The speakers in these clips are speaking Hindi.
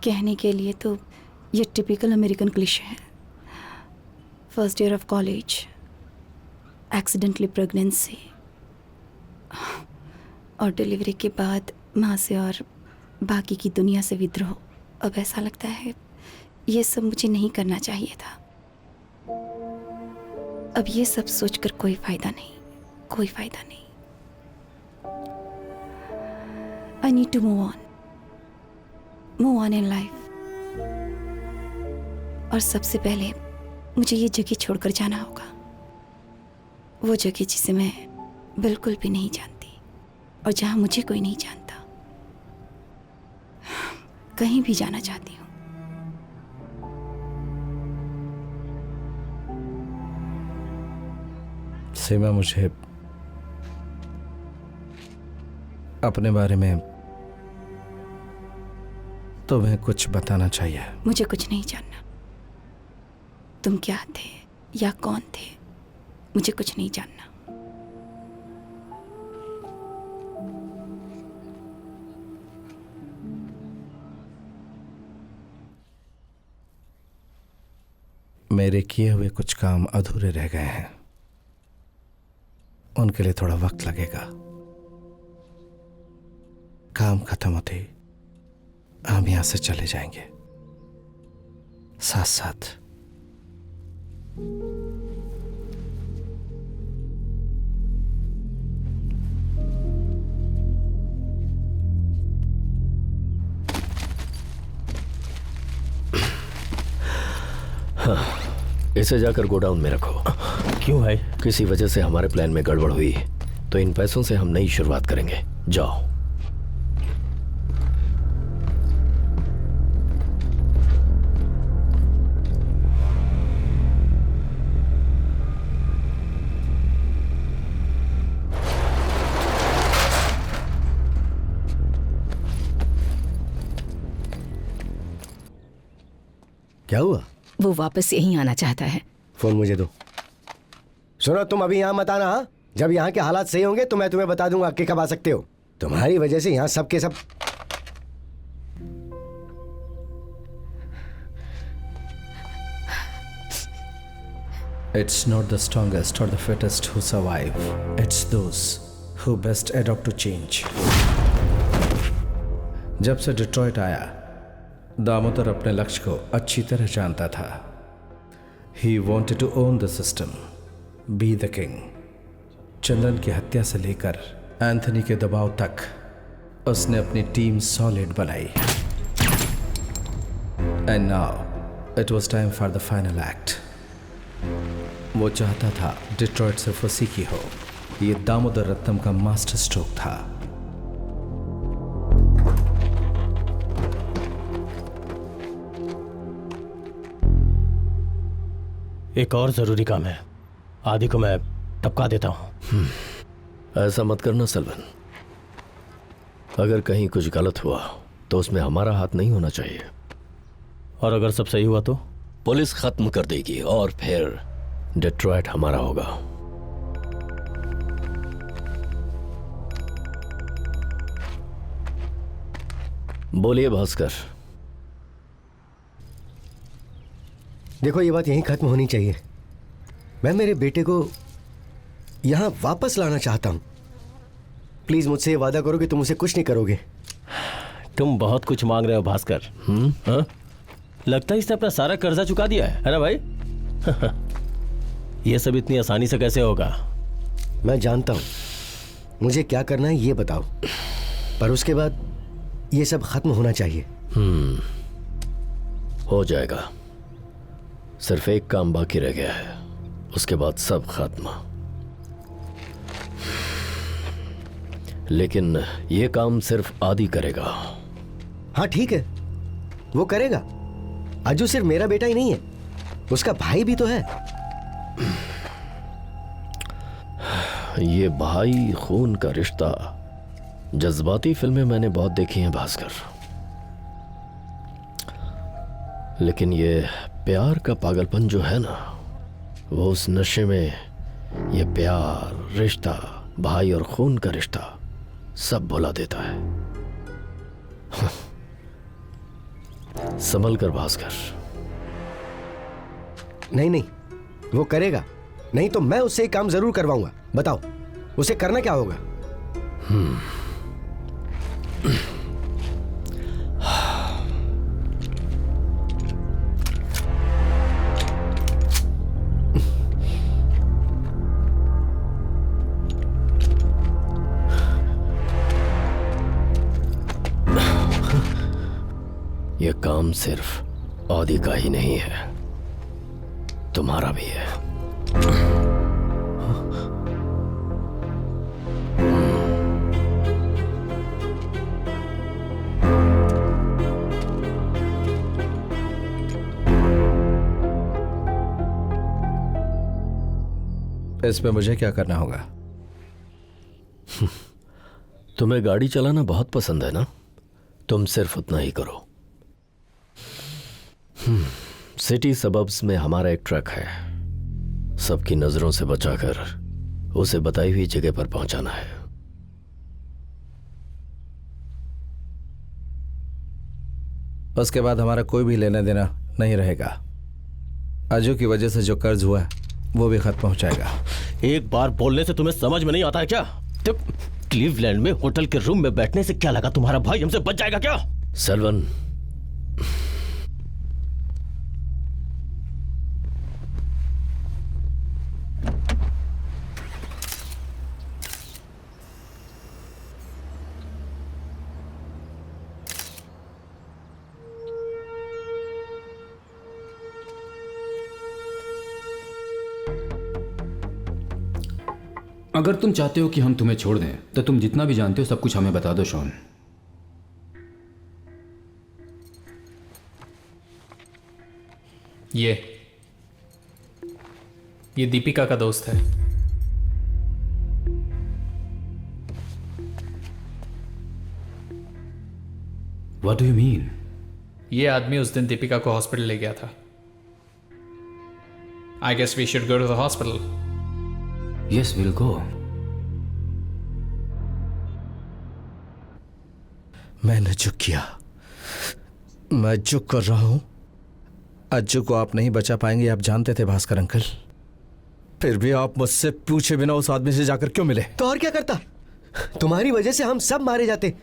कहने के लिए तो ये टिपिकल अमेरिकन क्लिशे है। First year of college, accidentally pregnancy और डिलीवरी के बाद माँ से और बाकी की दुनिया से विद्रोह। अब ऐसा लगता है ये सब मुझे नहीं करना चाहिए था। अब ये सब सोचकर कोई फायदा नहीं, कोई फायदा नहीं। I need to move on in life। और सबसे पहले मुझे ये जगह छोड़कर जाना होगा, वो जगह जिसे मैं बिल्कुल भी नहीं जानती और जहां मुझे कोई नहीं जानता। कहीं भी जाना चाहती हूँ। सीमा, मुझे अपने बारे में तुम्हें कुछ बताना चाहिए। मुझे कुछ नहीं जानना। तुम क्या थे या कौन थे, मुझे कुछ नहीं जानना। मेरे किए हुए कुछ काम अधूरे रह गए हैं, उनके लिए थोड़ा वक्त लगेगा। काम खत्म होते ही हम यहां से चले जाएंगे साथ साथ। हाँ, इसे जाकर गोडाउन में रखो। क्यों भाई? किसी वजह से हमारे प्लान में गड़बड़ हुई तो इन पैसों से हम नई शुरुआत करेंगे। जाओ। क्या हुआ? वो वापस यहीं आना चाहता है। फोन मुझे दो। सुनो, तुम अभी यहाँ मत आना। हाँ, जब यहाँ के हालात सही होंगे तो मैं तुम्हें बता दूंगा कि कब आ सकते हो। तुम्हारी वजह से यहाँ सब के सब। It's not the strongest or the fittest who survive. It's those who best adapt to change. जब से डिट्रॉइट आया, दामोदर अपने लक्ष्य को अच्छी तरह जानता था। He wanted to own the system, be the king. चंदन की हत्या से लेकर एंथनी के दबाव तक उसने अपनी टीम सॉलिड बनाई। And now it was time for the final act. वो चाहता था डिट्रॉइट सिर्फ उसी की हो। ये दामोदर रत्नम का मास्टर स्ट्रोक था। एक और जरूरी काम है, आदि को मैं टपका देता हूं। ऐसा मत करना सलवन। अगर कहीं कुछ गलत हुआ तो उसमें हमारा हाथ नहीं होना चाहिए। और अगर सब सही हुआ तो? पुलिस खत्म कर देगी और फिर डिट्रॉइट हमारा होगा। बोलिए भास्कर। देखो, ये बात यहीं खत्म होनी चाहिए। मैं मेरे बेटे को यहाँ वापस लाना चाहता हूँ। प्लीज मुझसे ये वादा करो कि तुम उसे कुछ नहीं करोगे। तुम बहुत कुछ मांग रहे हो भास्कर। हाँ? लगता है इसने अपना सारा कर्जा चुका दिया है ना भाई? ये सब इतनी आसानी से कैसे होगा? मैं जानता हूँ मुझे क्या करना है, ये बताओ। पर उसके बाद ये सब खत्म होना चाहिए। हो जाएगा। सिर्फ एक काम बाकी रह गया है, उसके बाद सब खत्म। लेकिन ये काम सिर्फ आदि करेगा। हाँ ठीक है, वो करेगा। अजू सिर्फ मेरा बेटा ही नहीं है, उसका भाई भी तो है। ये भाई खून का रिश्ता, जज्बाती फिल्में मैंने बहुत देखी हैं भास्कर, लेकिन ये प्यार का पागलपन जो है ना, वो उस नशे में ये प्यार, रिश्ता, भाई और खून का रिश्ता सब भुला देता है। संभल कर भास्कर। नहीं नहीं, वो करेगा। नहीं तो मैं उससे एक काम जरूर करवाऊंगा। बताओ उसे करना क्या होगा? यह काम सिर्फ आदि का ही नहीं है, तुम्हारा भी है। इसमें मुझे क्या करना होगा? तुम्हें गाड़ी चलाना बहुत पसंद है ना? तुम सिर्फ उतना ही करो। सिटी सबब्स में हमारा एक ट्रक है, सबकी नजरों से बचाकर उसे बताई हुई जगह पर पहुंचाना है। उसके बाद हमारा कोई भी लेना देना नहीं रहेगा। अजू की वजह से जो कर्ज हुआ है वो भी खत्म हो जाएगा। एक बार बोलने से तुम्हें समझ में नहीं आता है क्या? क्लीवलैंड में होटल के रूम में बैठने से क्या लगा तुम्हारा भाई हमसे बच जाएगा क्या? सेल्वन, अगर तुम चाहते हो कि हम तुम्हें छोड़ दें तो तुम जितना भी जानते हो सब कुछ हमें बता दो शॉन। ये दीपिका का दोस्त है। What do you mean? ये आदमी उस दिन दीपिका को हॉस्पिटल ले गया था। I guess we should go to the hospital. Yes, will go. मैंने जो किया, मैं जो कर रहा हूं, अज्जू को आप नहीं बचा पाएंगे, आप जानते थे भास्कर अंकल। फिर भी आप मुझसे पूछे बिना उस आदमी से जाकर क्यों मिले? तो और क्या करता? तुम्हारी वजह से हम सब मारे जाते।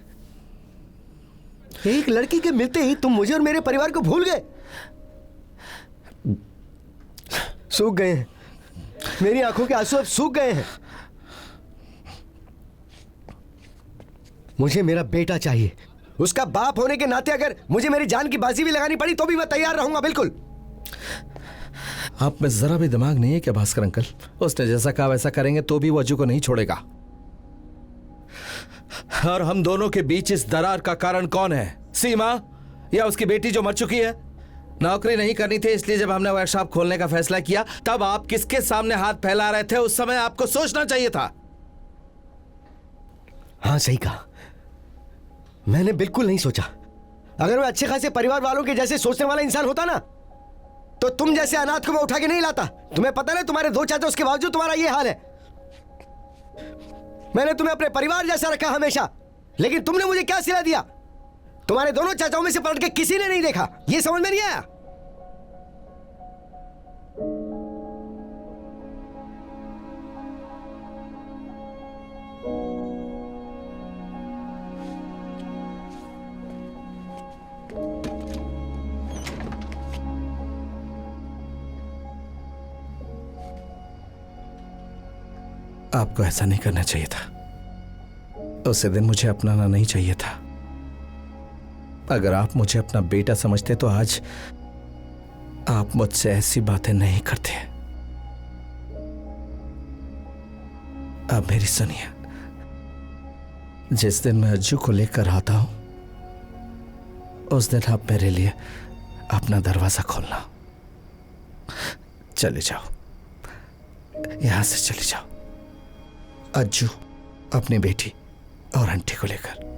एक लड़की के मिलते ही तुम मुझे और मेरे परिवार को भूल गए। सूख गए हैं मेरी आंखों के आंसू, अब सूख गए हैं। मुझे मेरा बेटा चाहिए। उसका बाप होने के नाते अगर मुझे मेरी जान की बाजी भी लगानी पड़ी तो भी मैं तैयार रहूंगा, बिल्कुल। आप में जरा भी दिमाग नहीं है क्या भास्कर अंकल? उसने जैसा कहा वैसा करेंगे तो भी वो अज्जू को नहीं छोड़ेगा। और हम दोनों के बीच इस दरार का कारण कौन है? सीमा या उसकी बेटी जो मर चुकी है? नौकरी नहीं करनी थी, इसलिए जब हमने वर्कशॉप खोलने का फैसला किया तब आप किसके सामने हाथ फैला रहे थे? उस समय आपको सोचना चाहिए था। हाँ सही कहा, मैंने बिल्कुल नहीं सोचा। अगर मैं अच्छे खासे परिवार वालों के जैसे सोचने वाला इंसान होता ना तो तुम जैसे अनाथ को मैं उठा के नहीं लाता। तुम्हें पता ना तुम्हारे 2 चाचा, उसके बावजूद तुम्हारा ये हाल है। मैंने तुम्हें अपने परिवार जैसा रखा हमेशा, लेकिन तुमने मुझे क्या सिला दिया? तुम्हारे दोनों चाचाओं में से पलट के किसी ने नहीं देखा। ये समझ में नहीं आया? आपको ऐसा नहीं करना चाहिए था। उस दिन मुझे अपनाना नहीं चाहिए था। अगर आप मुझे अपना बेटा समझते तो आज आप मुझसे ऐसी बातें नहीं करते। अब मेरी सुनिए, जिस दिन मैं अज्जू को लेकर आता हूं उस दिन आप मेरे लिए अपना दरवाजा खोलना। चले जाओ, यहां से चले जाओ। अज्जू अपनी बेटी और आंटी को लेकर।